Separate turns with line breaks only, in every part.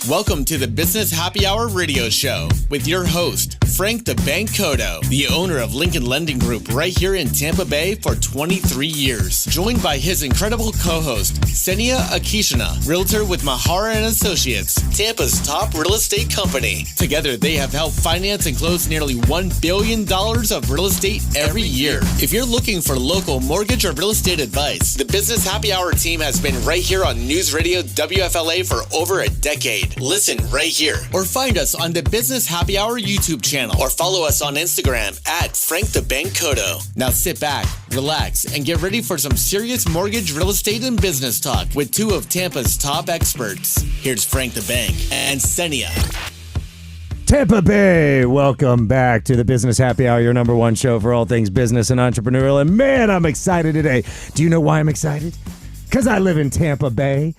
Welcome to the Business Happy Hour radio show with your host, Frank the Bank Cotto, the owner of Lincoln Lending Group right here in Tampa Bay for 23 years. Joined by his incredible co-host, Senia Akishina, realtor with Mahara and Associates, Tampa's top real estate company. Together, they have helped finance and close nearly $1 billion of real estate every year. If you're looking for local mortgage or real estate advice, the Business Happy Hour team has been right here on News Radio WFLA for over a decade. Listen right here or find us on the Business Happy Hour YouTube channel or follow us on Instagram at Frank the Bank Cotto. Now sit back, relax, and get ready for some serious mortgage, real estate, and business talk with two of Tampa's top experts. Here's Frank the Bank and Senia.
Tampa Bay, welcome back to the Business Happy Hour, your number one show for all things business and entrepreneurial. And man, I'm excited today. Do you know why I'm excited? Because I live in Tampa Bay.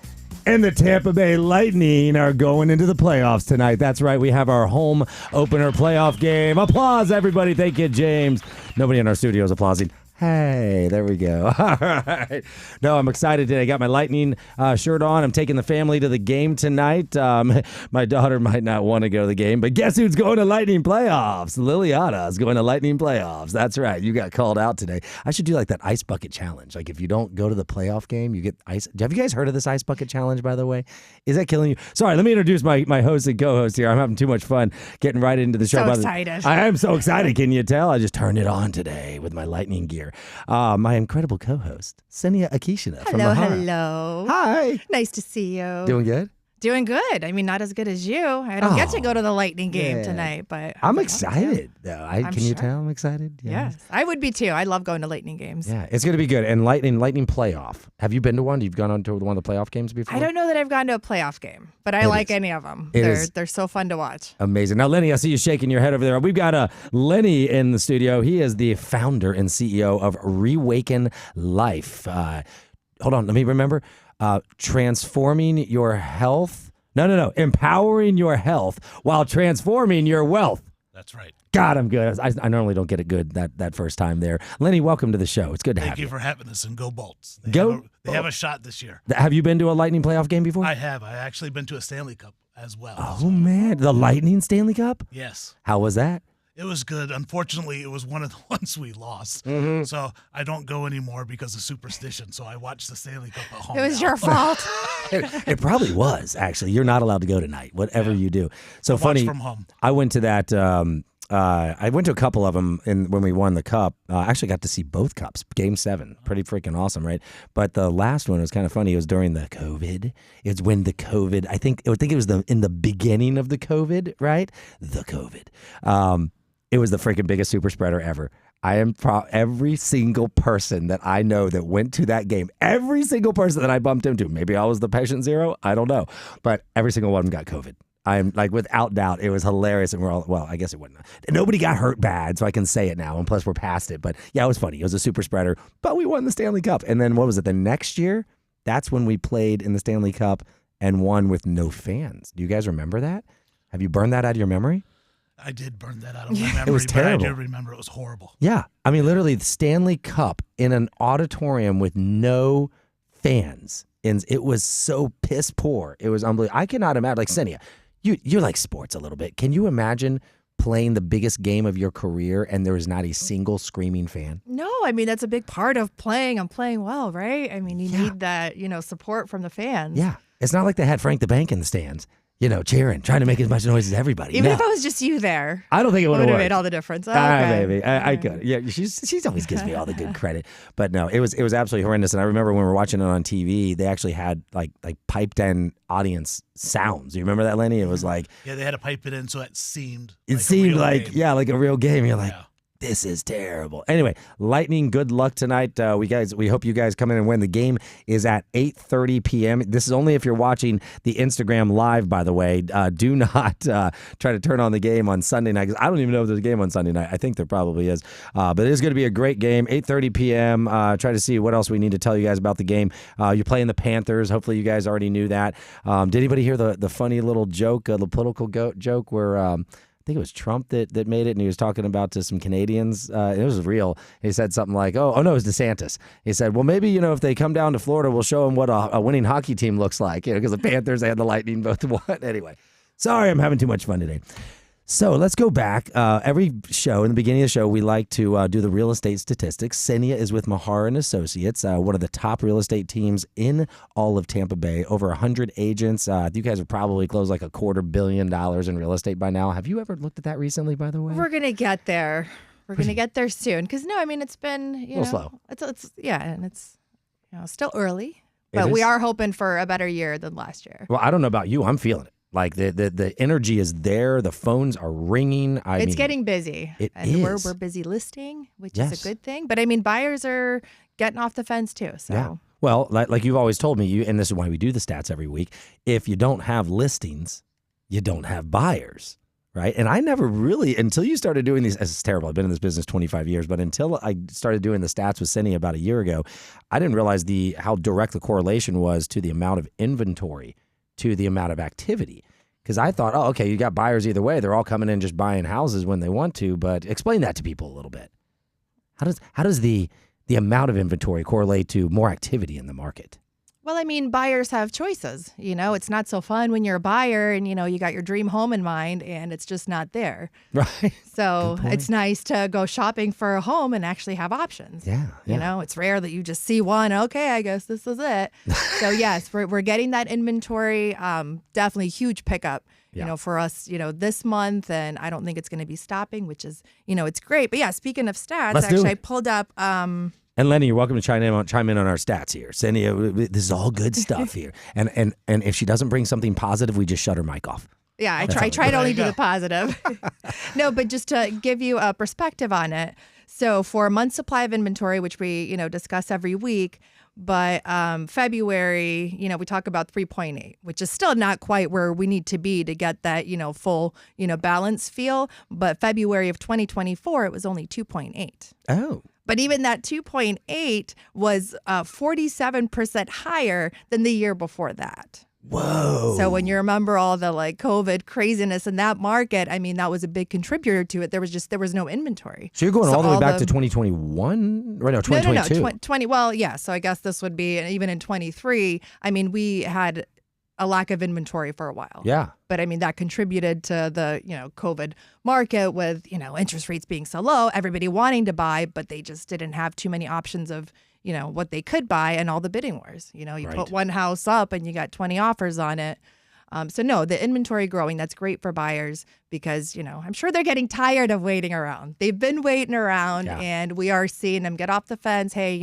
And the Tampa Bay Lightning are going into the playoffs tonight. That's right. We have our home opener playoff game. Applause, everybody. Thank you, James. Nobody in our studio is applauding. Hey, there we go. All right. No, I'm excited today. I got my Lightning shirt on. I'm taking the family to the game tonight. My daughter might not want to go to the game, but guess who's going to Lightning playoffs? Liliana is going to Lightning playoffs. That's right. You got called out today. I should do like that ice bucket challenge. Like if you don't go to the playoff game, you get ice. Have you guys heard of this ice bucket challenge, by the way? Is that killing you? Sorry, let me introduce my host and co-host here. I'm having too much fun getting right into the show.
So excited.
I am so excited. Can you tell? I just turned it on today with my Lightning gear. My incredible co-host, Senia Akishina from
Hello,
Mahara.
hello.
Hi.
Nice to see you.
Doing good?
Doing good. I mean, not as good as you. I don't get to go to the Lightning game tonight, but
I'm excited, though. Can you tell I'm excited?
Yes, I would be too. I love going to Lightning games.
Yeah, it's going to be good. And Lightning playoff. Have you been to one? You've gone on to one of the playoff games before?
I don't know that I've gone to a playoff game, but I like any of them. They're so fun to watch.
Amazing. Now, Lennie, I see you shaking your head over there. We've got Lennie in the studio. He is the founder and CEO of Rewaken Life. Hold on, let me remember. Transforming your health. No. Empowering your health while transforming your wealth.
That's right.
God, I'm good. I normally don't get it good that first time there. Lennie, welcome to the show. It's good to have you.
Thank you for having us, and go Bolts. They have a shot this year.
Have you been to a Lightning playoff game before?
I have. I actually been to a Stanley Cup as well.
Oh, man. The Lightning Stanley Cup?
Yes.
How was that?
It was good. Unfortunately, it was one of the ones we lost.
Mm-hmm.
So I don't go anymore because of superstition. So I watch the Stanley Cup at home.
It was
now.
your fault.
It probably was, actually. You're not allowed to go tonight, whatever you do. So funny.
Watch from home.
I went to that. I went to a couple of them when we won the cup. I actually got to see both cups, Game 7. Pretty freaking awesome, right? But the last one was kind of funny. It was during the COVID. It's when the COVID, I think it was in the beginning of the COVID, right? The COVID. It was the freaking biggest super spreader ever. I am every single person that I know that went to that game, every single person that I bumped into, maybe I was the patient zero, I don't know, but every single one of them got COVID. I'm like, without doubt, it was hilarious. And we're all, well, I guess it wasn't. Nobody got hurt bad, so I can say it now. And plus, we're past it. But yeah, it was funny. It was a super spreader, but we won the Stanley Cup. And then what was it? The next year, that's when we played in the Stanley Cup and won with no fans. Do you guys remember that? Have you burned that out of your memory?
I did burn that out of my memory.
It was terrible.
But I do remember it was horrible.
Yeah. I mean, literally, the Stanley Cup in an auditorium with no fans. And it was so piss poor. It was unbelievable. I cannot imagine. Like, Senia, you like sports a little bit. Can you imagine playing the biggest game of your career and there was not a single screaming fan?
No, I mean, that's a big part of playing and playing well, right? I mean, you need that, support from the fans.
Yeah. It's not like they had Frank the Bank in the stands, cheering, trying to make as much noise as everybody.
Even if it was just you there.
I don't think it would have
made all the difference. Oh, okay.
Maybe. I could. Yeah, she's always gives me all the good credit. But no, it was absolutely horrendous. And I remember when we were watching it on TV, they actually had like piped in audience sounds. You remember that, Lennie? It was like,
yeah, they had to pipe it in so it seemed
like like a real game. You're like, this is terrible. Anyway, Lightning, good luck tonight. We hope you guys come in and win. The game is at 8:30 p.m. This is only if you're watching the Instagram live, by the way. Do not try to turn on the game on Sunday night, because I don't even know if there's a game on Sunday night. I think there probably is. But it is going to be a great game, 8:30 p.m. Try to see what else we need to tell you guys about the game. You're playing the Panthers. Hopefully you guys already knew that. Did anybody hear the funny little joke, the political joke where think it was Trump that made it, and he was talking about to some Canadians. It was real. He said something like, oh no, it was DeSantis. He said, well, maybe, if they come down to Florida, we'll show them what a winning hockey team looks like, because the Panthers and the Lightning both won. Anyway, sorry, I'm having too much fun today. So let's go back. Every show, in the beginning of the show, we like to do the real estate statistics. Senia is with Mahar and Associates, one of the top real estate teams in all of Tampa Bay. Over 100 agents. You guys have probably closed like $250 million in real estate by now. Have you ever looked at that recently, by the way?
We're going to get there. We're going to get there soon. Because, it's been,
a little slow.
It's and it's still early. But we are hoping for a better year than last year.
Well, I don't know about you. I'm feeling it. Like the energy is there. The phones are ringing.
It's getting busy. We're busy listing, which is a good thing. But buyers are getting off the fence too. So
yeah. Well, like you've always told me, and this is why we do the stats every week. If you don't have listings, you don't have buyers, right? And I never really, until you started doing these. It's terrible. I've been in this business 25 years, but until I started doing the stats with Cindy about a year ago, I didn't realize how direct the correlation was to the amount of inventory to the amount of activity. Because I thought, okay, you got buyers either way. They're all coming in just buying houses when they want to. But explain that to people a little bit. How does the amount of inventory correlate to more activity in the market?
Well, buyers have choices. It's not so fun when you're a buyer and, you got your dream home in mind and it's just not there.
Right.
So it's nice to go shopping for a home and actually have options.
Yeah.
It's rare that you just see one. Okay, I guess this is it. So, yes, we're getting that inventory. Definitely huge pickup, for us, this month. And I don't think it's going to be stopping, which is, it's great. But, yeah, speaking of stats, I pulled up
And Lennie, you're welcome to chime in on our stats here. Cindy, this is all good stuff here. And if she doesn't bring something positive, we just shut her mic off.
Yeah, I try to only do the positive. No, but just to give you a perspective on it. So for a month's supply of inventory, which we discuss every week, but February, we talk about 3.8, which is still not quite where we need to be to get that full balance feel. But February of 2024, it was only 2.8.
Oh.
But even that 2.8 was 47% higher than the year before that.
Whoa.
So when you remember all the COVID craziness in that market, that was a big contributor to it. There was no inventory.
So you're going all the way back to 2021? Right, no, 2022.
No, 20. Well, yeah. So I guess this would be, even in 23, we had a lack of inventory for a while.
Yeah.
But that contributed to the, COVID market with, interest rates being so low, everybody wanting to buy, but they just didn't have too many options of, what they could buy and all the bidding wars. You
right.
Put one house up and you got 20 offers on it. So no, the inventory growing, that's great for buyers because, I'm sure they're getting tired of waiting around. They've been waiting around and we are seeing them get off the fence. Hey,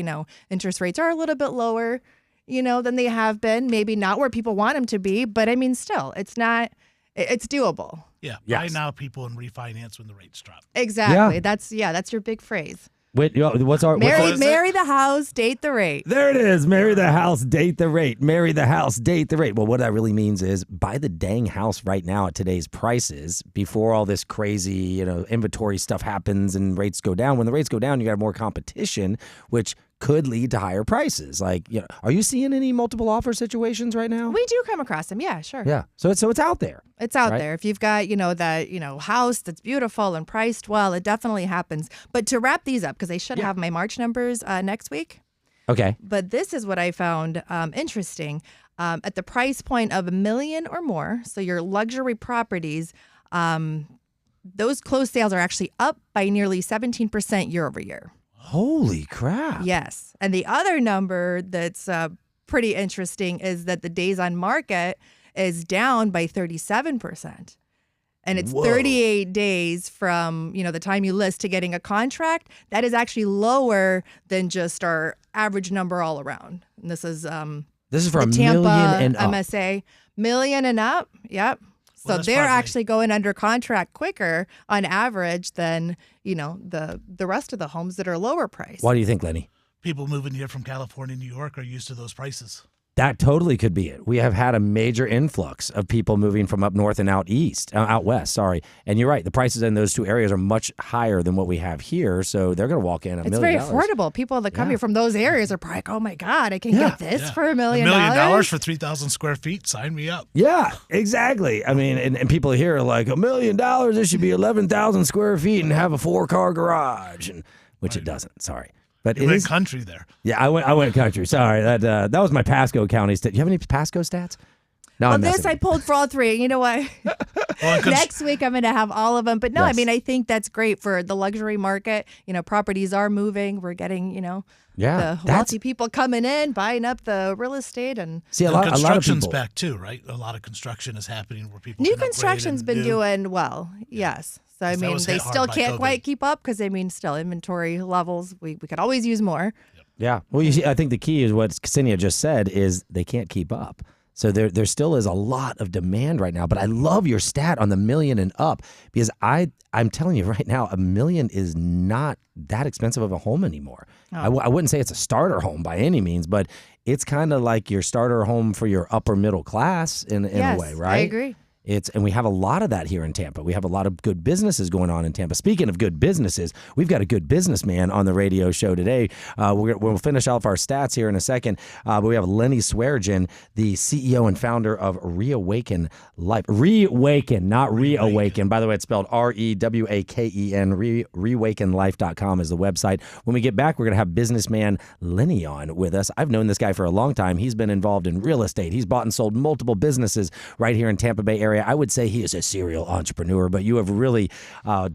interest rates are a little bit lower, than they have been. Maybe not where people want them to be, but still, it's doable.
Yeah.
Yes.
Right now, people in refinance when the rates drop.
Exactly. Yeah. That's your big phrase.
Wait,
marry the house, date the rate.
There it is. Marry the house, date the rate. Marry the house, date the rate. Well, what that really means is buy the dang house right now at today's prices before all this crazy, inventory stuff happens and rates go down. When the rates go down, you got more competition, which could lead to higher prices. Are you seeing any multiple offer situations right now?
We do come across them. Yeah, sure.
Yeah. So it's out there.
It's out there. If you've got, that, house that's beautiful and priced well, it definitely happens. But to wrap these up, because I should have my March numbers next week.
Okay.
But this is what I found interesting. At the price point of $1 million or more, so your luxury properties, those closed sales are actually up by nearly 17% year over year.
Holy crap.
Yes. And the other number that's pretty interesting is that the days on market is down by 37%. And it's 38 days from, the time you list to getting a contract. That is actually lower than just our average number all around. And this is
for
the
$1
Tampa
million and up.
MSA. $1 million and up. Yep. So they're actually going under contract quicker on average than, the rest of the homes that are lower priced.
Why do you think, Lennie?
People moving here from California, New York are used to those prices.
That totally could be it. We have had a major influx of people moving from up north and out west, sorry. And you're right, the prices in those two areas are much higher than what we have here, so they're going to walk in $1 million.
It's very affordable. People that come here from those areas are probably like, oh my God, I can get this for $1 million.
$1 million for 3,000 square feet? Sign me up.
Yeah, exactly. I mean, and people here are like, $1 million, this should be 11,000 square feet and have a 4-car garage, which it doesn't, sorry. But
you went country there.
Yeah, I went country. Sorry, that was my Pasco County stat. You have any Pasco stats? No,
well, this I pulled for all three. You know what? Next week I'm going to have all of them. But no, I mean, I think that's great for the luxury market. You know, properties are moving. We're getting, the wealthy people coming in, buying up the real estate, and
a lot of people back too, right? A lot of construction is happening where people
new construction's been doing well. Yes. So, I mean, they still can't quite keep up because, still inventory levels, we could always use more.
Yeah. Well, you see, I think the key is what Ksenia just said is they can't keep up. So there still is a lot of demand right now. But I love your stat on the $1 million and up because I'm telling you right now, $1 million is not that expensive of a home anymore. Oh. I wouldn't say it's a starter home by any means, but it's kind of like your starter home for your upper middle class in a way, right?
I agree.
And we have a lot of that here in Tampa. We have a lot of good businesses going on in Tampa. Speaking of good businesses, we've got a good businessman on the radio show today. We'll finish off our stats here in a second. But we have Lennie Swearingen, the CEO and founder of Rewaken Life. Rewaken, not Reawaken. By the way, it's spelled Rewaken. Rewakenlife.com is the website. When we get back, we're going to have businessman Lennie on with us. I've known this guy for a long time. He's been involved in real estate. He's bought and sold multiple businesses right here in Tampa Bay area. I would say he is a serial entrepreneur, but you have really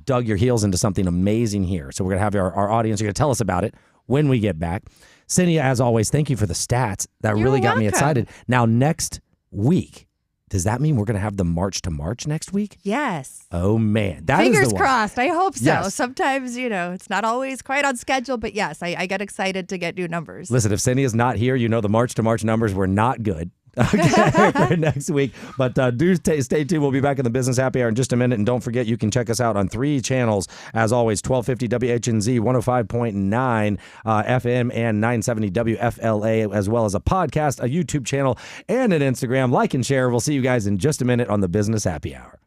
dug your heels into something amazing here. So we're going to have our audience. You're going to tell us about it when we get back. Ksenia, as always, thank you for the stats. That really got me excited. Now, next week, does that mean we're going to have the March to March next week?
Yes.
Oh, man.
Fingers crossed. I hope so.
Yes.
Sometimes, it's not always quite on schedule, but yes, I get excited to get new numbers.
Listen, if Ksenia's not here, the March to March numbers were not good. Okay, for next week. But do stay tuned. We'll be back in the Business Happy Hour in just a minute. And don't forget, you can check us out on 3 channels. As always, 1250 WHNZ, 105.9 FM, and 970 WFLA, as well as a podcast, a YouTube channel, and an Instagram. Like and share. We'll see you guys in just a minute on the Business Happy Hour.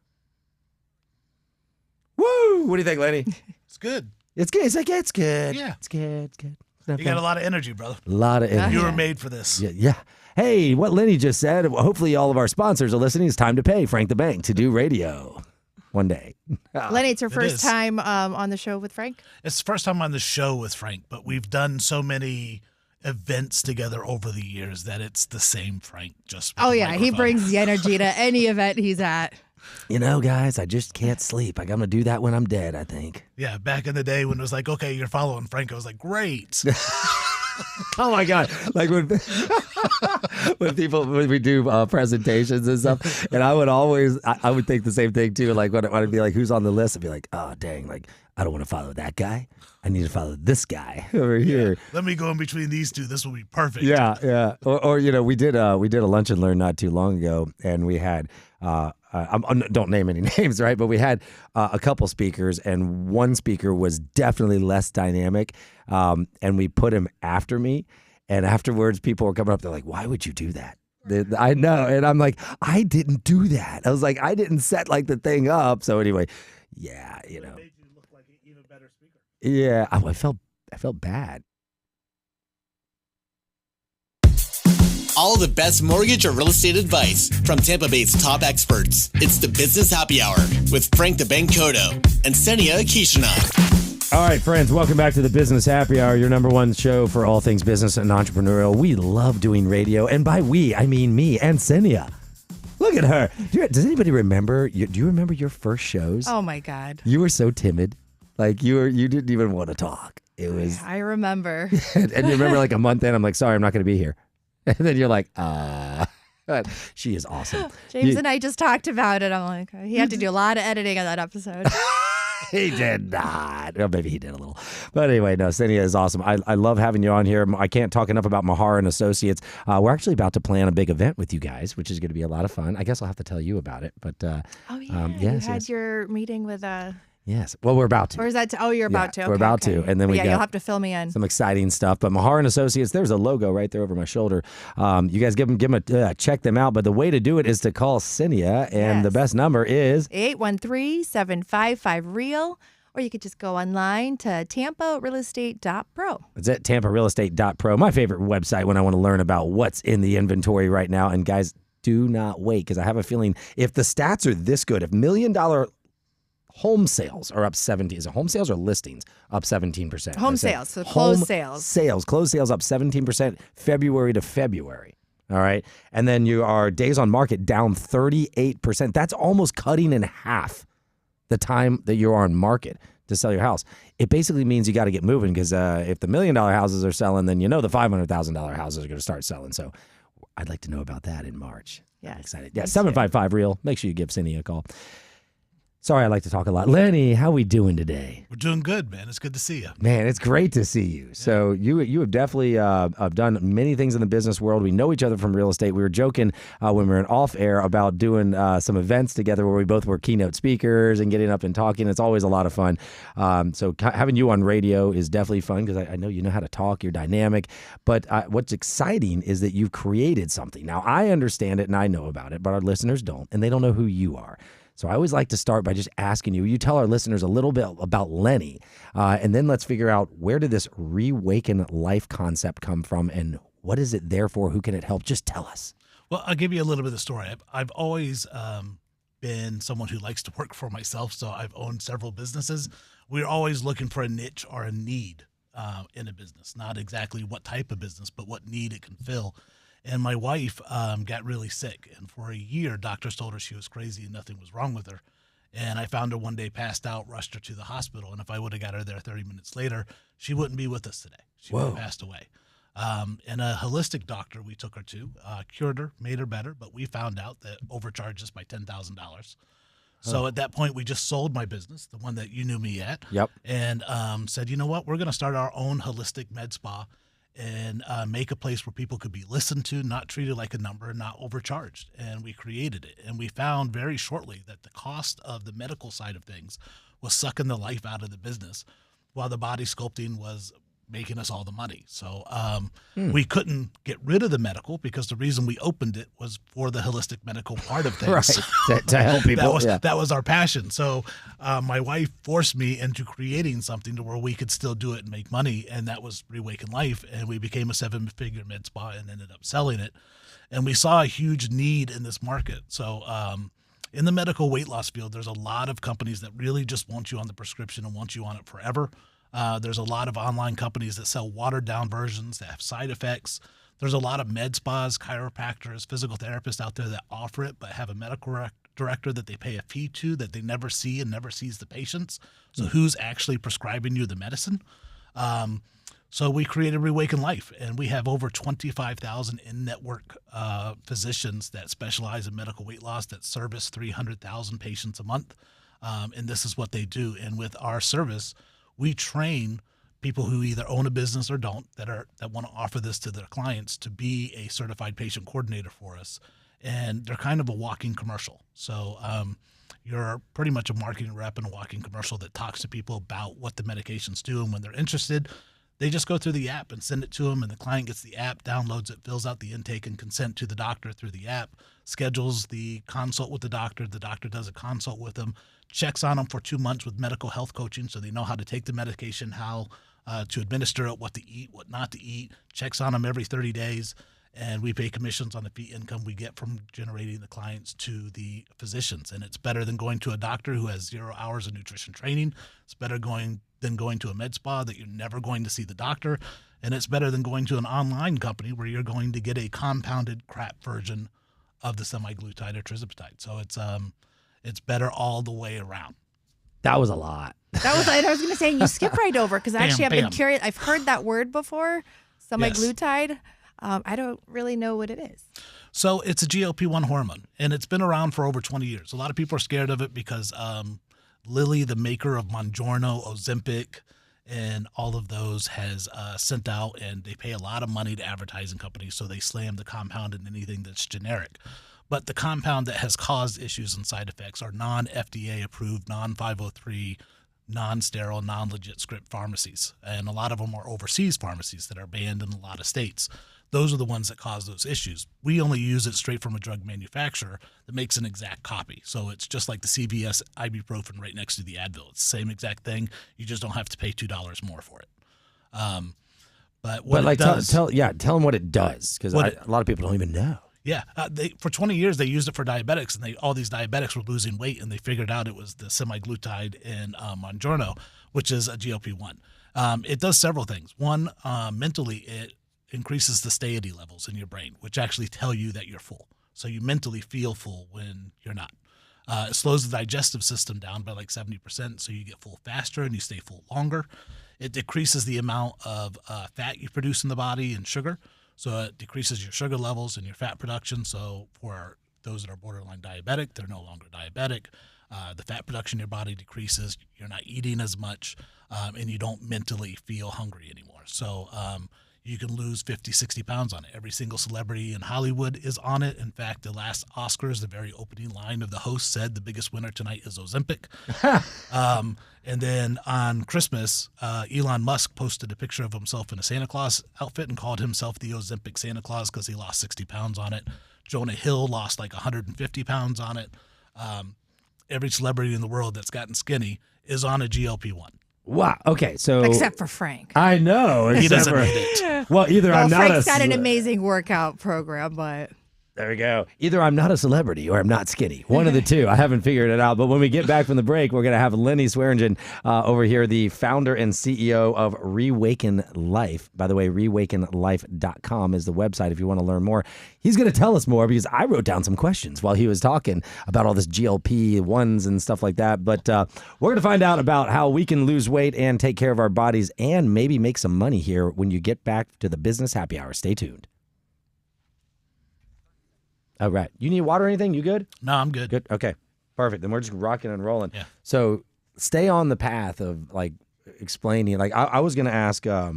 Woo! What do you think, Lennie?
It's good.
It's good. It's good.
Yeah.
It's good. It's good.
You got a lot of energy, brother.
A lot of energy.
You were made for this.
Yeah. Hey, what Lennie just said, hopefully all of our sponsors are listening. It's time to pay Frank the Bank to do radio one day.
Lennie, it's your first time on the show with Frank?
It's the first time on the show with Frank, but we've done so many events together over the years that it's the same Frank.
He brings the energy to any event he's at.
Guys, I just can't sleep. I'm going to do that when I'm dead, I think.
Yeah, back in the day when it was like, okay, you're following Frank, I was like, great.
Oh my God! Like when we do presentations and stuff, and I would think the same thing too. Like when I'd be like, "Who's on the list?" I'd be like, "Oh dang! Like I don't want to follow that guy. I need to follow this guy over here.
Let me go in between these two. This will be perfect."
Yeah. Or we did a lunch and learn not too long ago, and we had. Don't name any names, right? But we had a couple speakers, and one speaker was definitely less dynamic, and we put him after me. And afterwards, people were coming up. They're like, "Why would you do that?" I know, and I'm like, "I didn't do that." I was like, "I didn't set the thing up." So anyway, yeah,
It made you look like an even better speaker.
Yeah, I felt bad.
All the best mortgage or real estate advice from Tampa Bay's top experts. It's the Business Happy Hour with Frank the Bank Cotto and Ksenia Kishina.
All right, friends, welcome back to the Business Happy Hour, your number one show for all things business and entrepreneurial. We love doing radio, and by we, I mean me and Ksenia. Look at her. Does anybody remember? Do you remember your first shows?
Oh my God!
You were so timid, you didn't even want to talk. It was.
I remember.
And you remember a month in, I'm like, sorry, I'm not going to be here. And then you're like, she is awesome.
James and I just talked about it. I'm like, he had to do a lot of editing on that episode.
He did not. Well, maybe he did a little. But anyway, no, Ksenia is awesome. I love having you on here. I can't talk enough about Mahar and Associates. We're actually about to plan a big event with you guys, which is going to be a lot of fun. I guess I'll have to tell you about it. But
you had your meeting with
Yes. Well, we're about to.
Or is that? You're about to. Okay,
we're about to, and then we got
you'll have to fill me in.
some exciting stuff. But Mahar and Associates, there's a logo right there over my shoulder. You guys give them check them out. But the way to do it is to call Cinia, and the best number is
813-755-REAL. Or you could just go online to tamparealestate.pro.
It's at tamparealestate.pro, my favorite website when I want to learn about what's in the inventory right now. And guys, do not wait, because I have a feeling if the stats are this good, if $1 million home sales are up 17. Is it home sales or listings up 17%?
Home sales, so closed sales.
Closed sales up 17% February to February. All right. And then your days on market down 38%. That's almost cutting in half the time that you're on market to sell your house. It basically means you got to get moving, because if the $1 million houses are selling, then the $500,000 houses are going to start selling. So I'd like to know about that in March.
Yes.
I'm excited. Yeah, 755-REAL. Make sure you give Cindy a call. Sorry, I like to talk a lot. Lennie, how we doing today?
We're doing good, man. It's good to see you.
Man, it's great to see you. So you have definitely have done many things in the business world. We know each other from real estate. We were joking when we were in off air about doing some events together where we both were keynote speakers and getting up and talking. It's always a lot of fun. So having you on radio is definitely fun, because I know you know how to talk. You're dynamic. But what's exciting is that you've created something. Now, I understand it and I know about it, but our listeners don't, and they don't know who you are. So I always like to start by just asking you tell our listeners a little bit about Lennie, and then let's figure out, where did this Rewaken Life concept come from, and what is it there for? Who can it help? Just tell us.
Well, I'll give you a little bit of the story. I've always been someone who likes to work for myself, so I've owned several businesses. We're always looking for a niche or a need in a business, not exactly what type of business, but what need it can fill. And my wife got really sick, and for a year, doctors told her she was crazy and nothing was wrong with her. And I found her one day passed out, rushed her to the hospital, and if I would have got her there 30 minutes later, she wouldn't be with us today. She would have passed away. And a holistic doctor we took her to cured her, made her better, but we found out that overcharged us by $10,000. So at that point, we just sold my business, the one that you knew me at, and said, you know what, we're going to start our own holistic med spa and make a place where people could be listened to, not treated like a number, not overcharged. And we created it. And we found very shortly that the cost of the medical side of things was sucking the life out of the business, while the body sculpting was making us all the money. So we couldn't get rid of the medical, because the reason we opened it was for the holistic medical part of things.
Right, to help people.
That was our passion. So my wife forced me into creating something to where we could still do it and make money, and that was Rewaken Life. And we became a 7-figure med spa and ended up selling it. And we saw a huge need in this market. So in the medical weight loss field, there's a lot of companies that really just want you on the prescription and want you on it forever. There's a lot of online companies that sell watered-down versions that have side effects. There's a lot of med spas, chiropractors, physical therapists out there that offer it but have a medical director that they pay a fee to that they never see and never sees the patients. So who's actually prescribing you the medicine? So we created Rewaken Life, and we have over 25,000 in-network physicians that specialize in medical weight loss that service 300,000 patients a month. And this is what they do. And with our service, we train people who either own a business or don't, that want to offer this to their clients, to be a certified patient coordinator for us. And they're kind of a walking commercial. So you're pretty much a marketing rep and a walking commercial that talks to people about what the medications do. And when they're interested, they just go through the app and send it to them, and the client gets the app, downloads it, fills out the intake and consent to the doctor through the app, schedules the consult with the doctor does a consult with them, checks on them for 2 months with medical health coaching so they know how to take the medication, how to administer it, what to eat, what not to eat, checks on them every 30 days, and we pay commissions on the fee income we get from generating the clients to the physicians. And it's better than going to a doctor who has 0 hours of nutrition training. It's better than going to a med spa that you're never going to see the doctor. And it's better than going to an online company where you're going to get a compounded crap version of the semaglutide or tirzepatide. So it's better all the way around.
That was a lot.
That was, I was going to say, you skip right over, because actually I've been curious. I've heard that word before, semaglutide. Yes. I don't really know what it is.
So it's a GLP-1 hormone, and it's been around for over 20 years. A lot of people are scared of it because Lilly, the maker of Mounjaro, Ozempic, and all of those has sent out, and they pay a lot of money to advertising companies, so they slam the compound in anything that's generic. but the compound that has caused issues and side effects are non-FDA approved, non-503, non-sterile, non-legit script pharmacies. And a lot of them are overseas pharmacies that are banned in a lot of states. Those are the ones that cause those issues. We only use it straight from a drug manufacturer that makes an exact copy. So it's just like the CVS ibuprofen right next to the Advil. It's the same exact thing. You just don't have to pay $2 more for it. But what it does,
tell them what it does, because a lot of people don't even know.
Yeah, for 20 years they used it for diabetics, and all these diabetics were losing weight, and they figured out it was the semaglutide in Mounjaro, which is a GLP-1. It does several things. One, mentally, it increases the satiety levels in your brain, which actually tell you that you're full. So you mentally feel full when you're not. It slows the digestive system down by like 70%, so you get full faster and you stay full longer. It decreases the amount of fat you produce in the body and sugar. So it decreases your sugar levels and your fat production. So for those that are borderline diabetic, they're no longer diabetic. The fat production in your body decreases. You're not eating as much, and you don't mentally feel hungry anymore. So you can lose 50, 60 pounds on it. Every single celebrity in Hollywood is on it. In fact, the last Oscars, the very opening line of the host said the biggest winner tonight is Ozempic. And then on Christmas, Elon Musk posted a picture of himself in a Santa Claus outfit and called himself the Ozempic Santa Claus because he lost 60 pounds on it. Jonah Hill lost like 150 pounds on it. Every celebrity in the world that's gotten skinny is on a GLP-1.
Wow. Okay. So
Except for Frank.
I know.
He doesn't need it.
Well, I'm not
Frank's got an amazing workout program, but
there we go. Either I'm not a celebrity or I'm not skinny. One of the two. I haven't figured it out. But when we get back from the break, we're going to have Lennie Swearingen over here, the founder and CEO of Rewaken Life. By the way, rewakenlife.com is the website if you want to learn more. He's going to tell us more because I wrote down some questions while he was talking about all this GLP-1s and stuff like that. But we're going to find out about how we can lose weight and take care of our bodies and maybe make some money here when you get back to the Business Happy Hour. Stay tuned. All right. You need water or anything? You good?
No, I'm good.
Good. Okay. Perfect. Then we're just rocking and rolling.
Yeah.
So stay on the path of like explaining. Like I was going to ask, a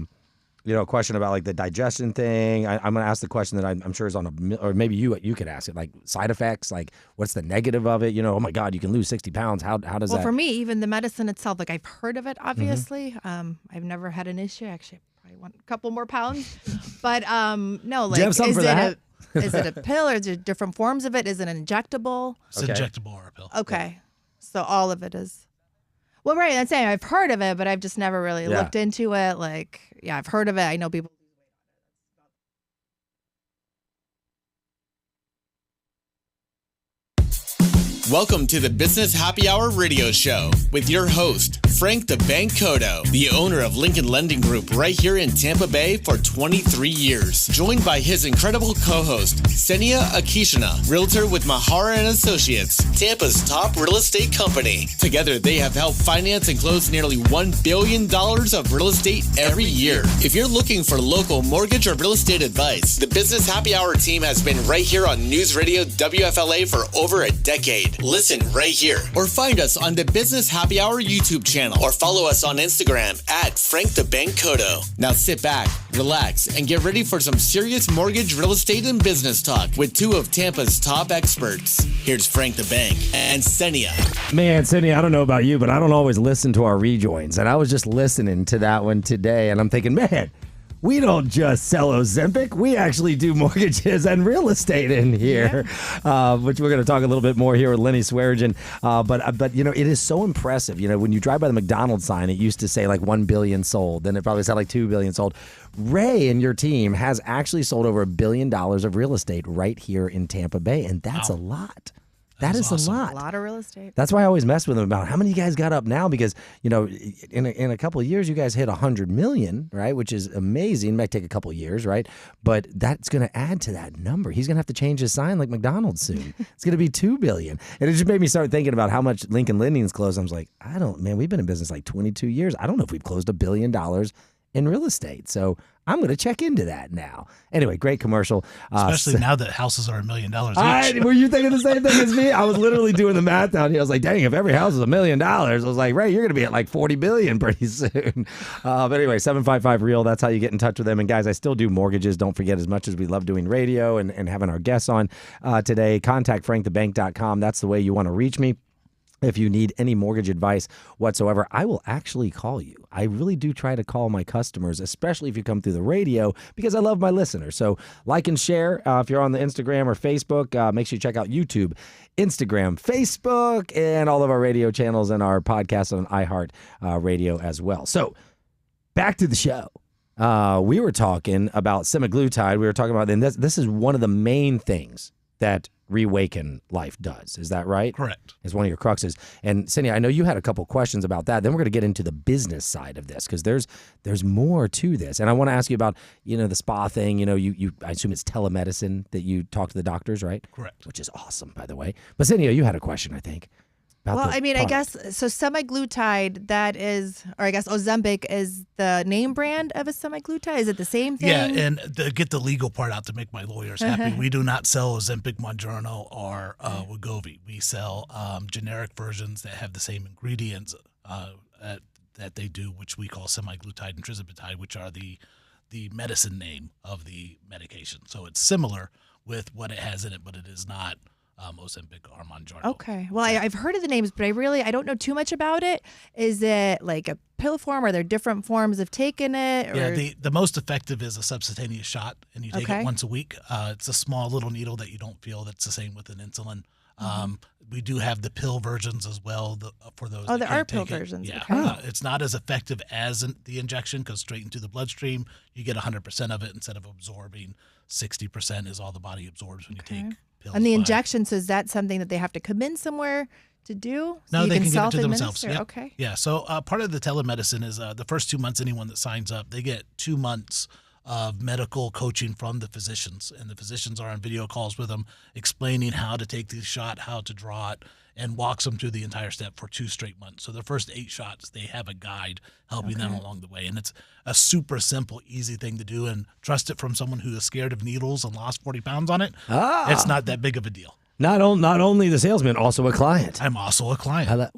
question about like the digestion thing. I'm going to ask the question that I'm sure is on or maybe you could ask it, like side effects, like what's the negative of it? Oh my God, you can lose 60 pounds. How does that?
Well, for me, even the medicine itself, like I've heard of it, obviously. I've never had an issue. Actually, I probably want a couple more pounds. But no, like,
do you have something for that?
Is it a pill or is it different forms of it? Is it injectable?
It's injectable or a pill.
Okay. So all of it is. Well, right. I'm saying I've heard of it, but I've just never really looked into it. Like, yeah, I've heard of it. I know people.
Welcome to the Business Happy Hour radio show with your host, Frank the Bank Cotto, the owner of Lincoln Lending Group right here in Tampa Bay for 23 years. Joined by his incredible co-host, Senia Akishina, realtor with Mahara and Associates, Tampa's top real estate company. Together, they have helped finance and close nearly $1 billion of real estate every year. If you're looking for local mortgage or real estate advice, the Business Happy Hour team has been right here on News Radio WFLA for over a decade. Listen right here or find us on the Business Happy Hour YouTube channel or follow us on Instagram at Frank the Bank Cotto. Now sit back, relax, and get ready for some serious mortgage, real estate, and business talk with two of Tampa's top experts. Here's Frank the Bank and Senia.
Man, Senia, I don't know about you, but I don't always listen to our rejoins. And I was just listening to that one today, and I'm thinking, man, we don't just sell Ozempic. We actually do mortgages and real estate in here, which we're going to talk a little bit more here with Lennie Swearingen. But it is so impressive. When you drive by the McDonald's sign, it used to say like 1 billion sold. Then it probably said like 2 billion sold. Ray and your team has actually sold over $1 billion of real estate right here in Tampa Bay. And that's a lot. That is awesome. A
lot of real estate.
That's why I always mess with them about how many you guys got up now, because in a couple of years you guys hit 100 million, right? Which is amazing. It might take a couple of years, right? But that's going to add to that number. He's going to have to change his sign like McDonald's soon. It's going to be 2 billion, and it just made me start thinking about how much Lincoln Lending's closed. I was like, we've been in business like 22 years. I don't know if we've closed $1 billion in real estate. So I'm going to check into that now. Anyway, great commercial.
Especially now that houses are $1 million each.
Were you thinking the same thing as me? I was literally doing the math down here. I was like, dang, if every house is $1 million, I was like, Ray, you're going to be at like 40 billion pretty soon. But anyway, 755-REAL, that's how you get in touch with them. And guys, I still do mortgages. Don't forget, as much as we love doing radio and having our guests on today, contact frankthebank.com. That's the way you want to reach me. If you need any mortgage advice whatsoever, I will actually call you. I really do try to call my customers, especially if you come through the radio, because I love my listeners. So like and share if you're on the Instagram or Facebook. Make sure you check out YouTube, Instagram, Facebook, and all of our radio channels and our podcast on iHeart Radio as well. So back to the show. We were talking about semaglutide. We were talking about, and this is one of the main things that Rewaken Life does. Is that right?
Correct.
It's one of your cruxes. And Cindy, I know you had a couple questions about that. Then we're going to get into the business side of this, because there's more to this. And I want to ask you about, the spa thing. You I assume it's telemedicine that you talk to the doctors, right?
Correct.
Which is awesome, by the way. But Cindy, you had a question, I think.
Well, I mean, I guess, so semaglutide, that is, or I guess Ozempic is the name brand of a semaglutide? Is it the same thing?
Yeah, and to get the legal part out to make my lawyers happy, we do not sell Ozempic, Mounjaro, or Wegovy. We sell generic versions that have the same ingredients that they do, which we call semaglutide and trizipatide, which are the medicine name of the medication. So it's similar with what it has in it, but it is not Ozempic or Mounjaro.
Okay. Well, I've heard of the names, but I don't know too much about it. Is it like a pill form? Are there different forms of taking it? Or?
Yeah, the most effective is a subcutaneous shot, and you take it once a week. It's a small little needle that you don't feel. That's the same with an insulin. We do have the pill versions as well for those.
Oh,
that
there are
can't
pill
take it.
versions.
Yeah,
Okay.
it's not as effective as the injection, because straight into the bloodstream, you get 100% of it instead of absorbing 60% is all the body absorbs when you take pills.
And the injection, so is that something that they have to come in somewhere to do? So
No,
you
they can give it to
self-administer?
themselves. Yep.
Okay.
Yeah. So part of the telemedicine is the first 2 months, anyone that signs up, they get 2 months of medical coaching from the physicians. And the physicians are on video calls with them, explaining how to take the shot, how to draw it, and walks them through the entire step for 2 straight months. So the first 8 shots, they have a guide helping them along the way. And it's a super simple, easy thing to do. And trust it from someone who is scared of needles and lost 40 pounds on it. It's not that big of a deal.
Not only the salesman, also a client.
I'm also a client.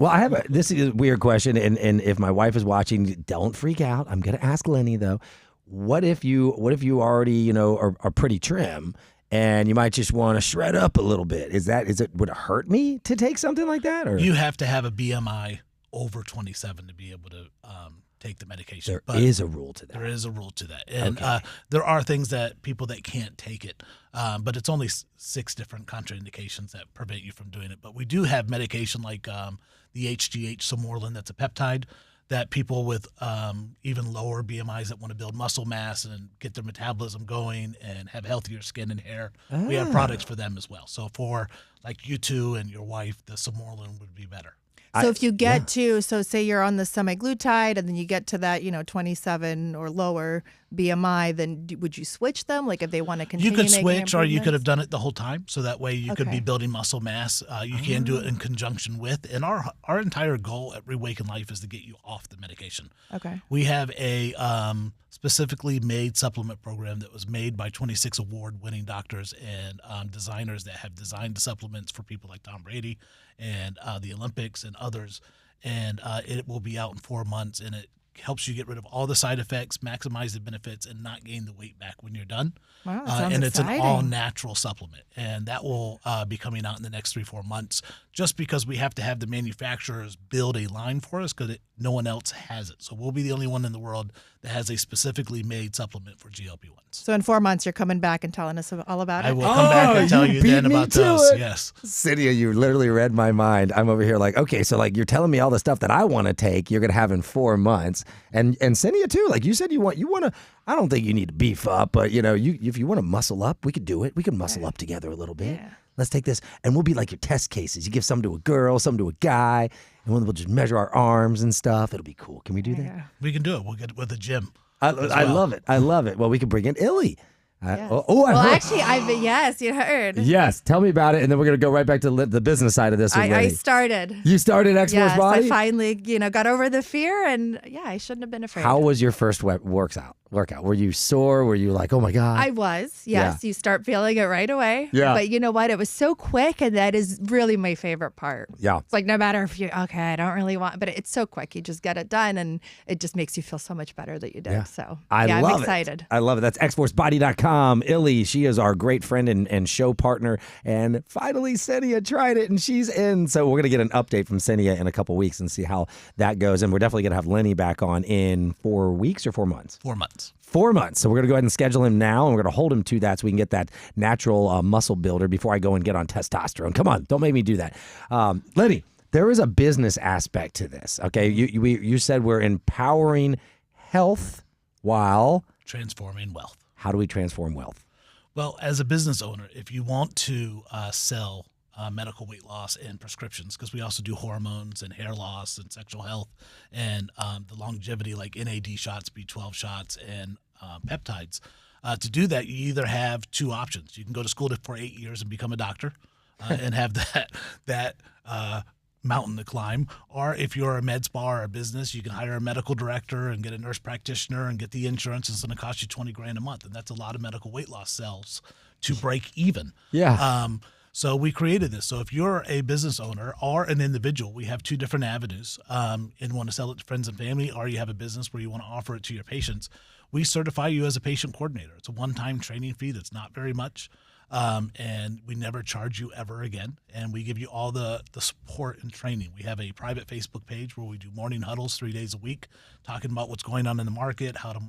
This is a weird question, and if my wife is watching, don't freak out. I'm going to ask Lennie, though. What if you already, are pretty trim, and you might just want to shred up a little bit? Would it hurt me to take something like that? Or
you have to have a BMI over 27 to be able to take the medication.
There is a rule to that.
There is a rule to that. And there are things that people that can't take it, but it's only 6 different contraindications that prevent you from doing it. But we do have medication like the HGH Swearingen, that's a peptide, that people with even lower BMIs that want to build muscle mass and get their metabolism going and have healthier skin and hair, we have products for them as well. So for like you two and your wife, the Swearingen would be better.
So if you get to, so say you're on the semaglutide and then you get to that, 27 or lower BMI, then would you switch them? Like if they want to continue
You could
making
switch, or you could have
improvements?
done it the whole time. So that way you could be building muscle mass. You can do it in conjunction with. And our entire goal at Rewaken Life is to get you off the medication.
Okay.
We have a specifically made supplement program that was made by 26 award-winning doctors and designers that have designed the supplements for people like Tom Brady and the Olympics and others. And it will be out in 4 months, and it helps you get rid of all the side effects, maximize the benefits, and not gain the weight back when you're done.
Wow, that sounds
and it's
exciting.
an all-natural supplement, and that will be coming out in the next 3-4 months, just because we have to have the manufacturers build a line for us, because no one else has it. So we'll be the only one in the world that has a specifically made supplement for GLP-1s.
So in 4 months, you're coming back and telling us all about it?
I will come back and tell you then about those. Yes.
Cydia, you literally read my mind. I'm over here like, okay, so like you're telling me all the stuff that I want to take, you're going to have in 4 months. And Cydia too, like you said, you want to, I don't think you need to beef up, but if you want to muscle up, we could do it. We can muscle up together a little bit.
Yeah.
Let's take this, and we'll be like your test cases. You give some to a girl, some to a guy, and we'll just measure our arms and stuff. It'll be cool. Can we do that?
Yeah.
We can do it. We'll get it with the gym.
I love it. I love it. Well, we can bring in Illy.
Yes.
I heard.
Actually, yes, you heard.
Yes, tell me about it, and then we're going to go right back to the business side of this.
I started.
You started X-Force Body?
I finally, got over the fear, and I shouldn't have been afraid.
How was your first workout? Were you sore? Were you like, oh my God?
I was, yes. Yeah. You start feeling it right away.
Yeah.
But you know what? It was so quick, and that is really my favorite part.
Yeah.
It's like no matter if I don't really want, but it's so quick. You just get it done, and it just makes you feel so much better that you did. Yeah. So I'm excited.
I love it. That's xforcebody.com. Illy, she is our great friend and show partner. And finally, Senia tried it, and she's in. So we're going to get an update from Senia in a couple weeks and see how that goes. And we're definitely going to have Lennie back on in 4 weeks or 4 months?
4 months.
4 months. So we're going to go ahead and schedule him now, and we're going to hold him to that so we can get that natural muscle builder before I go and get on testosterone. Come on, don't make me do that. Lennie, there is a business aspect to this. Okay, you said we're empowering health while
transforming wealth.
How do we transform wealth?
Well, as a business owner, if you want to sell medical weight loss and prescriptions, because we also do hormones and hair loss and sexual health and the longevity like NAD shots, B12 shots, and peptides. To do that, you either have 2 options. You can go to school for 8 years and become a doctor and have that mountain to climb. Or if you're a med spa or a business, you can hire a medical director and get a nurse practitioner and get the insurance. It's going to cost you $20,000 a month. And that's a lot of medical weight loss sales to break even.
Yeah.
So we created this. So if you're a business owner or an individual, we have 2 different avenues and want to sell it to friends and family, or you have a business where you want to offer it to your patients. We certify you as a patient coordinator. It's a one-time training fee that's not very much. And we never charge you ever again. And we give you all the support and training. We have a private Facebook page where we do morning huddles 3 days a week, talking about what's going on in the market, how to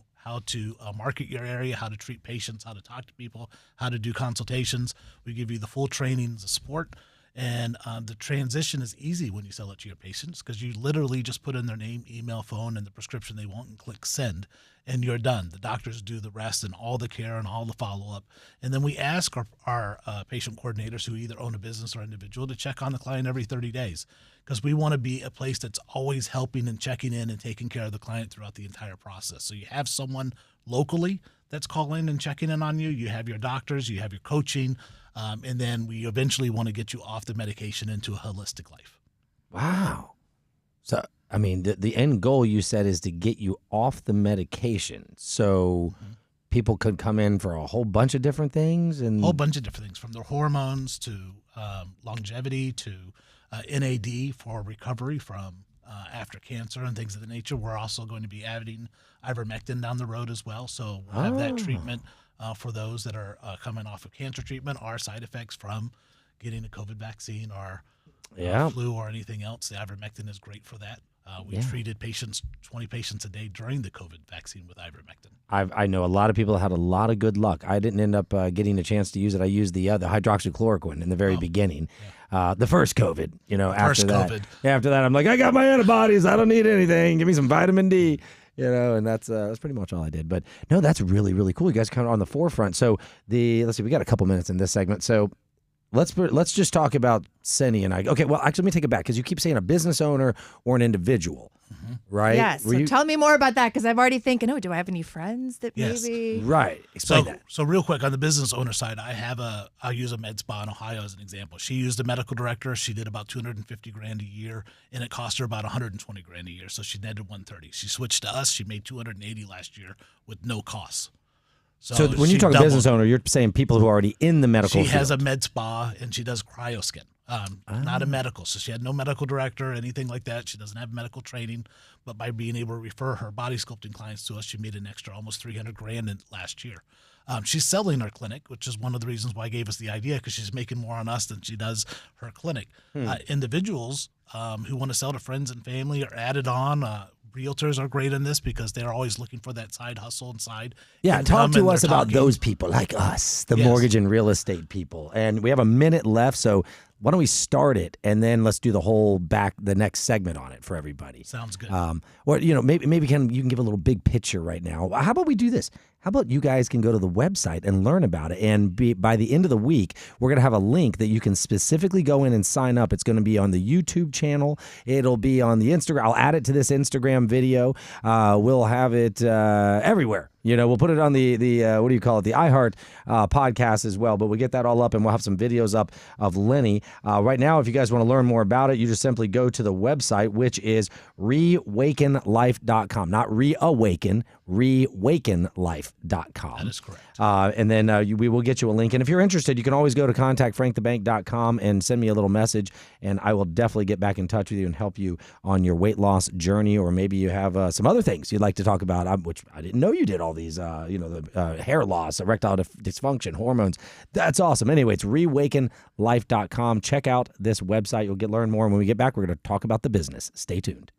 market your area, how to treat patients, how to talk to people, how to do consultations. We give you the full training, the support. And the transition is easy when you sell it to your patients, because you literally just put in their name, email, phone, and the prescription they want and click send, and you're done. The doctors do the rest and all the care and all the follow-up. And then we ask our patient coordinators, who either own a business or individual, to check on the client every 30 days, because we want to be a place that's always helping and checking in and taking care of the client throughout the entire process. So you have someone locally that's calling and checking in on you. You have your doctors, you have your coaching, and then we eventually want to get you off the medication into a holistic life.
Wow. So, I mean, the end goal you said is to get you off the medication. So people could come in for a whole bunch of different things? And
a whole bunch of different things, from their hormones to longevity to NAD for recovery from after cancer and things of the nature. We're also going to be adding ivermectin down the road as well. So we'll have that treatment for those that are coming off of cancer treatment, or side effects from getting a COVID vaccine or flu or anything else. The ivermectin is great for that. We treated 20 patients a day during the COVID vaccine with ivermectin.
I know a lot of people had a lot of good luck. I didn't end up getting a chance to use it. I used the hydroxychloroquine in the very beginning. The first COVID, after that. After that, I'm like, I got my antibodies. I don't need anything. Give me some vitamin D. And that's pretty much all I did. But no, that's really, really cool. You guys kind of on the forefront. So let's see, we got a couple minutes in this segment. So let's just talk about Senia and I. Okay, well, actually, let me take it back, because you keep saying a business owner or an individual, right?
Yes. So tell me more about that, because I'm already thinking, do I have any friends that maybe?
Right. Explain that.
So real quick, on the business owner side, I'll use a med spa in Ohio as an example. She used a medical director. She did about $250,000 a year, and it cost her about $120,000 a year. So she netted $130,000. She switched to us. She made $280,000 last year with no costs.
So when you talk business owner, you're saying people who are already in the medical field.
She has a med spa, and she does cryoskin, not a medical. So she had no medical director or anything like that. She doesn't have medical training, but by being able to refer her body sculpting clients to us, she made an extra almost $300,000 in last year. She's selling her clinic, which is one of the reasons why I gave us the idea, because she's making more on us than she does her clinic. Individuals who want to sell to friends and family are added on. Realtors are great in this, because they're always looking for that side hustle and side income.
Talk to us about those people like us, the mortgage and real estate people. And we have a minute left, so why don't we start it, and then let's do the next segment on it for everybody.
Sounds good.
Or maybe you can give a little big picture right now. How about we do this? How about you guys can go to the website and learn about it, and by the end of the week, we're going to have a link that you can specifically go in and sign up. It's going to be on the YouTube channel. It'll be on the Instagram. I'll add it to this Instagram video. We'll have it everywhere. We'll put it on the what do you call it? The iHeart podcast as well. But we'll get that all up, and we'll have some videos up of Lennie. Right now, if you guys want to learn more about it, you just simply go to the website, which is rewakenlife.com. Not reawaken, rewakenlife.com.
That is correct.
And then we will get you a link. And if you're interested, you can always go to contactfrankthebank.com and send me a little message, and I will definitely get back in touch with you and help you on your weight loss journey, or maybe you have some other things you'd like to talk about, which I didn't know you did all these, the hair loss, erectile dysfunction, hormones. That's awesome. Anyway, it's rewakenlife.com. Check out this website. You'll learn more. And when we get back, we're going to talk about the business. Stay tuned.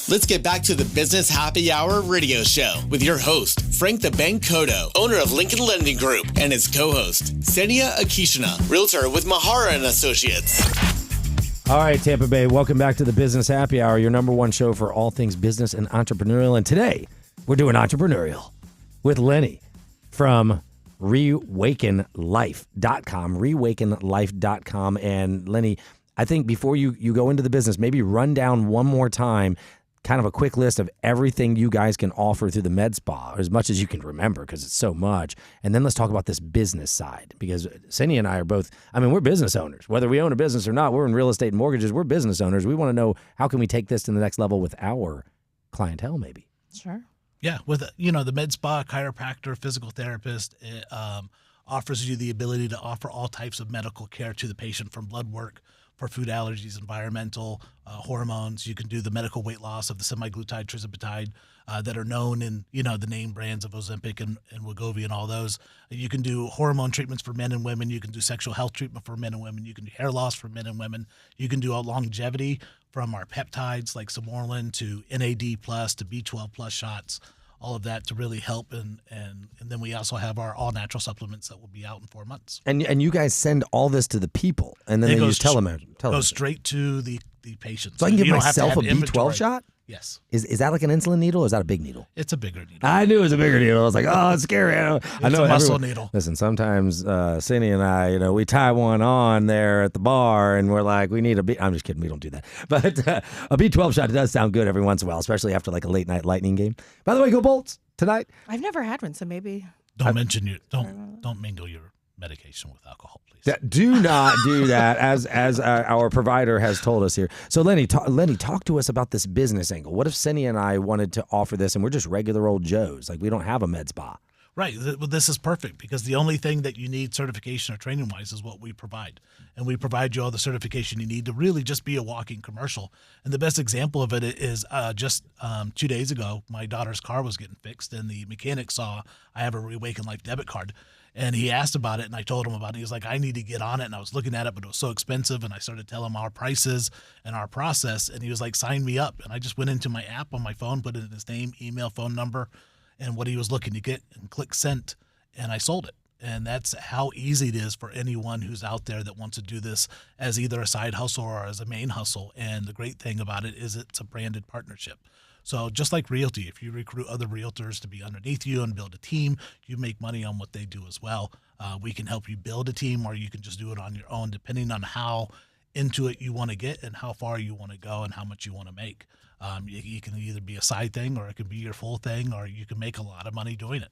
Let's get back to the Business Happy Hour radio show with your host, Frank the Bank Cotto, owner of Lincoln Lending Group, and his co-host, Senia Akishina, realtor with Mahara and Associates.
All right, Tampa Bay, welcome back to the Business Happy Hour, your number one show for all things business and entrepreneurial. And today, we're doing entrepreneurial with Lennie from rewakenlife.com, rewakenlife.com. And Lennie, I think before you go into the business, maybe run down one more time kind of a quick list of everything you guys can offer through the med spa, or as much as you can remember, because it's so much. And then let's talk about this business side, because Cindy and I are both, we're business owners. Whether we own a business or not, we're in real estate and mortgages, we're business owners. We want to know, how can we take this to the next level with our clientele, maybe?
Sure.
Yeah, with the med spa, chiropractor, physical therapist, it offers you the ability to offer all types of medical care to the patient, from blood work for food allergies, environmental, hormones. You can do the medical weight loss of the semaglutide, tirzepatide that are known in the name brands of Ozempic and Wegovy and all those. You can do hormone treatments for men and women. You can do sexual health treatment for men and women. You can do hair loss for men and women. You can do a longevity from our peptides like Swearingen to NAD plus to B12 plus shots. All of that to really help, and then we also have our all natural supplements that will be out in 4 months.
And you guys send all this to the people, and then they use telemetry.
Goes straight to the patient.
So I can give myself a B12 shot?
Yes.
Is that like an insulin needle, or is that a big needle?
It's a bigger needle.
I knew it was a bigger needle. I was like, oh, it's scary. I know
a muscle needle.
Listen, sometimes Cindy and I, we tie one on there at the bar, and we're like, we need a B. I'm just kidding. We don't do that. But a B12 shot does sound good every once in a while, especially after like a late night Lightning game. By the way, go Bolts tonight.
I've never had one, so maybe.
Don't mingle your medication with alcohol, please.
Do not do that, as our provider has told us here. So Lennie, talk to us about this business angle. What if Cindy and I wanted to offer this, and we're just regular old Joes, like we don't have a med spa?
Right. Well, this is perfect, because the only thing that you need certification or training wise is what we provide. And we provide you all the certification you need to really just be a walking commercial. And the best example of it is just 2 days ago, my daughter's car was getting fixed, and the mechanic saw I have a Rewaken Life debit card. And he asked about it, and I told him about it. He was like, I need to get on it. And I was looking at it, but it was so expensive. And I started telling him our prices and our process. And he was like, sign me up. And I just went into my app on my phone, put in his name, email, phone number, and what he was looking to get, and click send. And I sold it. And that's how easy it is for anyone who's out there that wants to do this as either a side hustle or as a main hustle. And the great thing about it is it's a branded partnership. So just like realty, if you recruit other realtors to be underneath you and build a team, you make money on what they do as well. We can help you build a team, or you can just do it on your own, depending on how into it you want to get and how far you want to go and how much you want to make. You can either be a side thing, or it can be your full thing, or you can make a lot of money doing it.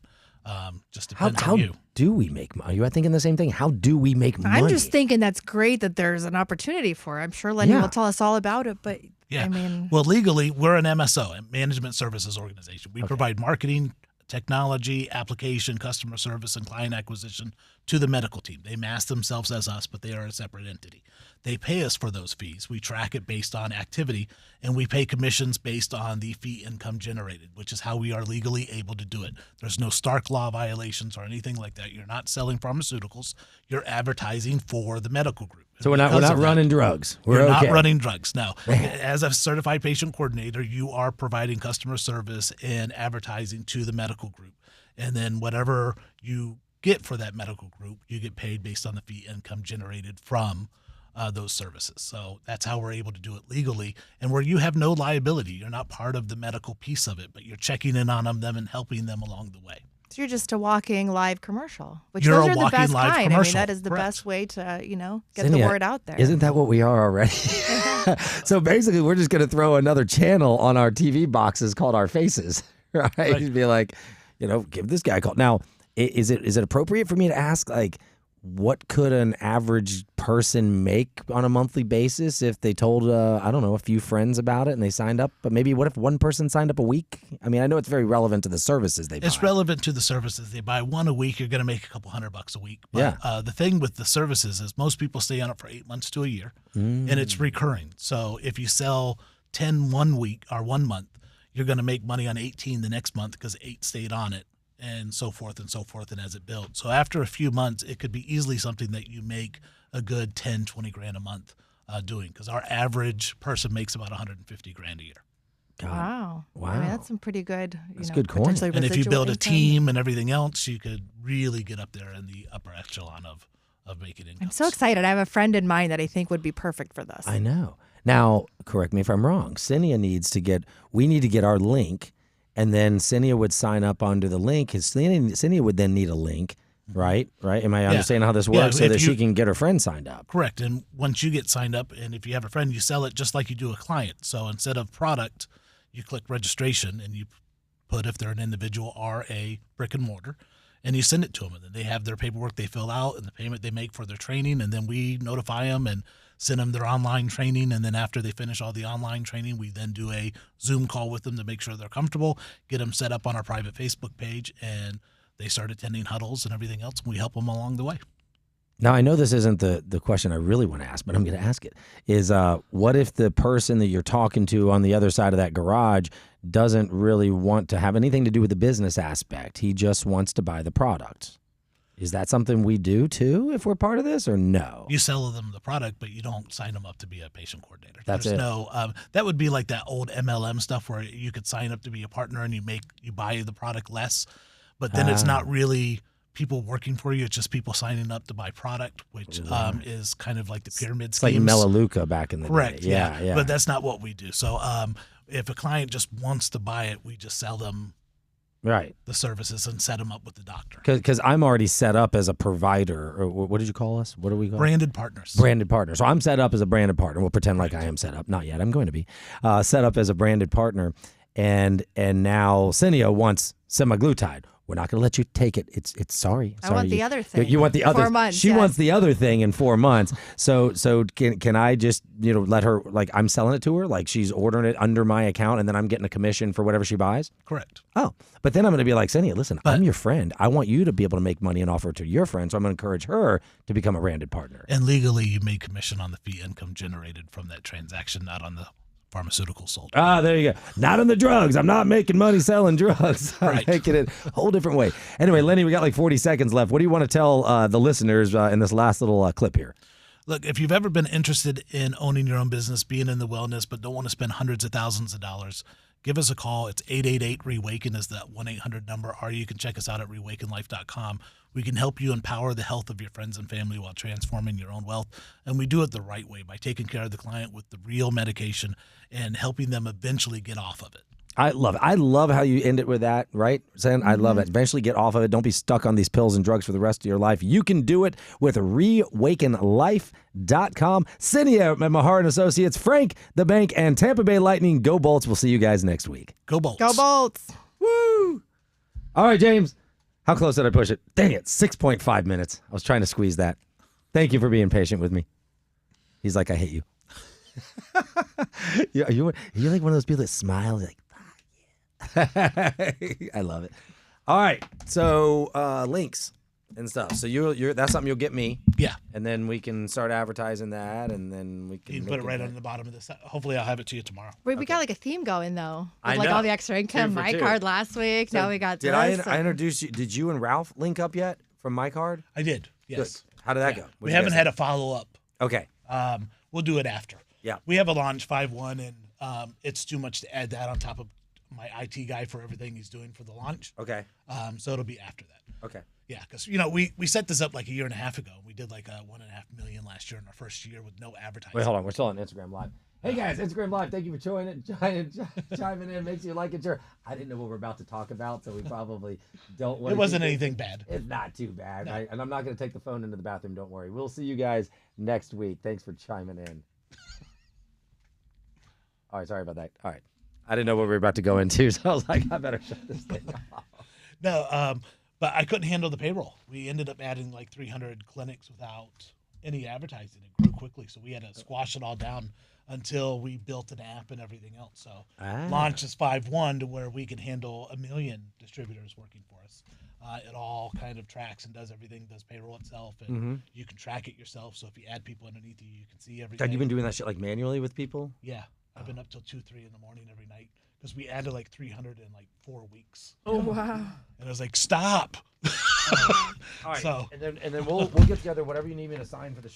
Just depends on you.
How do we make money? Are you thinking the same thing? How do we make money?
I'm just thinking that's great that there's an opportunity for it. I'm sure Lennie will tell us all about it, but
yeah.
I mean,
well, legally, we're an MSO, a management services organization. We provide marketing, technology, application, customer service, and client acquisition to the medical team. They mask themselves as us, but they are a separate entity. They pay us for those fees. We track it based on activity, and we pay commissions based on the fee income generated, which is how we are legally able to do it. There's no Stark law violations or anything like that. You're not selling pharmaceuticals. You're advertising for the medical group.
So we're not running drugs. We're
not running drugs. No. As a certified patient coordinator, you are providing customer service and advertising to the medical group. And then whatever you get for that medical group, you get paid based on the fee income generated from those services. So that's how we're able to do it legally, and where you have no liability. You're not part of the medical piece of it, but you're checking in on them and helping them along the way.
So you're just a walking live commercial, which
You're
those
a
are the
walking
best
live
kind. I mean,
commercial.
that is the
Correct.
best way to, get
Cynthia,
the word out there.
Isn't that what we are already? So basically, we're just going to throw another channel on our TV boxes called Our Faces, right? Be like, give this guy a call. Now, is it appropriate for me to ask, like, what could an average person make on a monthly basis if they told, a few friends about it and they signed up? But maybe what if one person signed up a week? I mean, I know it's very relevant to the services they buy.
It's relevant to the services they buy. One a week, you're going to make a couple $100 a week. But, the thing with the services is most people stay on it for 8 months to a year, and it's recurring. So if you sell 10 1 week or 1 month, you're going to make money on 18 the next month because 8 stayed on it. And so forth, and as it builds. So after a few months, it could be easily something that you make a good 10, 20 grand a month doing, because our average person makes about 150 grand a year.
Wow. I mean, that's some pretty good,
that's good coin.
potentially
And if you build a
income.
team and everything else, you could really get up there in the upper echelon of making income.
I'm so excited. I have a friend in mind that I think would be perfect for this.
I know. Now, correct me if I'm wrong. We need to get our link. And then Cynia would sign up onto the link. Cynia would then need a link, right? Right? Am I understanding how this works so that she can get her friend signed up?
Correct. And once you get signed up, and if you have a friend, you sell it just like you do a client. So instead of product, you click registration, and you put if they're an individual or a brick and mortar, and you send it to them. And then they have their paperwork they fill out and the payment they make for their training, and then we notify them and send them their online training. And then after they finish all the online training, we then do a Zoom call with them to make sure they're comfortable, get them set up on our private Facebook page, and they start attending huddles and everything else. And we help them along the way.
Now, I know this isn't the question I really want to ask, but I'm going to ask it, is what if the person that you're talking to on the other side of that garage doesn't really want to have anything to do with the business aspect? He just wants to buy the product. Is that something we do too if we're part of this, or no?
You sell them the product, but you don't sign them up to be a patient coordinator.
That's
There's
it.
No, that would be like that old MLM stuff where you could sign up to be a partner and you buy the product less, but then it's not really people working for you. It's just people signing up to buy product, which is kind of like the pyramid
It's
schemes.
like Melaleuca back in the
Correct.
day. Yeah.
But that's not what we do. So if a client just wants to buy it, we just sell them the services and set them up with the doctor.
Because I'm already set up as a provider, or what did you call us? What do we call
Branded partners.
Branded partner. So I'm set up as a branded partner. We'll pretend like I am set up. Not yet. I'm going to be set up as a branded partner. And now Cynia wants semaglutide. We're not going to let you take it. It's sorry.
I want the other thing.
You want the other.
4 months.
She wants the other thing in 4 months. So can I just let her, like, I'm selling it to her, like she's ordering it under my account, and then I'm getting a commission for whatever she buys?
Correct.
Oh, but then I'm going to be like, Cynia, listen, I'm your friend. I want you to be able to make money and offer it to your friend. So I'm going to encourage her to become a branded partner.
And legally, you make commission on the fee income generated from that transaction, not on the pharmaceutical sold.
There you go. Not on the drugs. I'm not making money selling drugs. I'm making it a whole different way. Anyway, Lennie, we got like 40 seconds left. What do you want to tell the listeners in this last little clip here?
Look, if you've ever been interested in owning your own business, being in the wellness, but don't want to spend hundreds of thousands of dollars, give us a call. It's 888-REWAKEN is that 1-800 number, or you can check us out at rewakenlife.com. We can help you empower the health of your friends and family while transforming your own wealth. And we do it the right way by taking care of the client with the real medication and helping them eventually get off of it.
I love it. I love how you end it with that, right, Sam? I love it. Eventually get off of it. Don't be stuck on these pills and drugs for the rest of your life. You can do it with rewakenlife.com. Cindy at Mahar and Associates, Frank, the Bank, and Tampa Bay Lightning. Go Bolts. We'll see you guys next week.
Go Bolts.
Go Bolts.
Woo! All right, James. How close did I push it? Dang it, 6.5 minutes. I was trying to squeeze that. Thank you for being patient with me. He's like, I hate you. You're like one of those people that smiles like, I love it. All right, so links and stuff. So you're that's something you'll get me.
Yeah.
And then we can start advertising that, and then we can
You can put it right on the bottom of this. Hopefully I'll have it to you tomorrow.
Wait, we got like a theme going though.
I
With like
know.
all the extra income.
2 for
My
2.
card last week.
So
now we got
Did
this.
I introduce you? Did you and Ralph link up yet from my card?
I did. Yes.
Good. How did that go?
We haven't had a follow-up.
Okay.
We'll do it after.
Yeah.
We have a launch 5/1, and it's too much to add that on top of my IT guy for everything he's doing for the launch.
Okay.
So it'll be after that.
Okay.
Yeah, because we set this up like a year and a half ago. We did like $1.5 million last year in our first year with no advertising.
Wait, hold on. We're still on Instagram Live. Hey guys, Instagram Live. Thank you for chiming in. Makes you like it. Sure. I didn't know what we're about to talk about, so we probably don't want.
It wasn't anything bad.
It's not too bad.
No.
And I'm not going to take the phone into the bathroom. Don't worry. We'll see you guys next week. Thanks for chiming in. All right. Sorry about that. All right. I didn't know what we were about to go into, so I was like, I better shut this thing off.
No, but I couldn't handle the payroll. We ended up adding like 300 clinics without any advertising. It grew quickly, so we had to squash it all down until we built an app and everything else. So launch is 5/1 to where we can handle 1 million distributors working for us. It all kind of tracks and does everything, does payroll itself, and you can track it yourself. So if you add people underneath you, you can see everything.
God, you've been doing that shit like manually with people?
Yeah. I've been up till 2, 3 in the morning every night because we added like 300 in like 4 weeks.
Oh wow!
And I was like, stop.
All right.
So
And then we'll get together whatever you need me to sign for the show.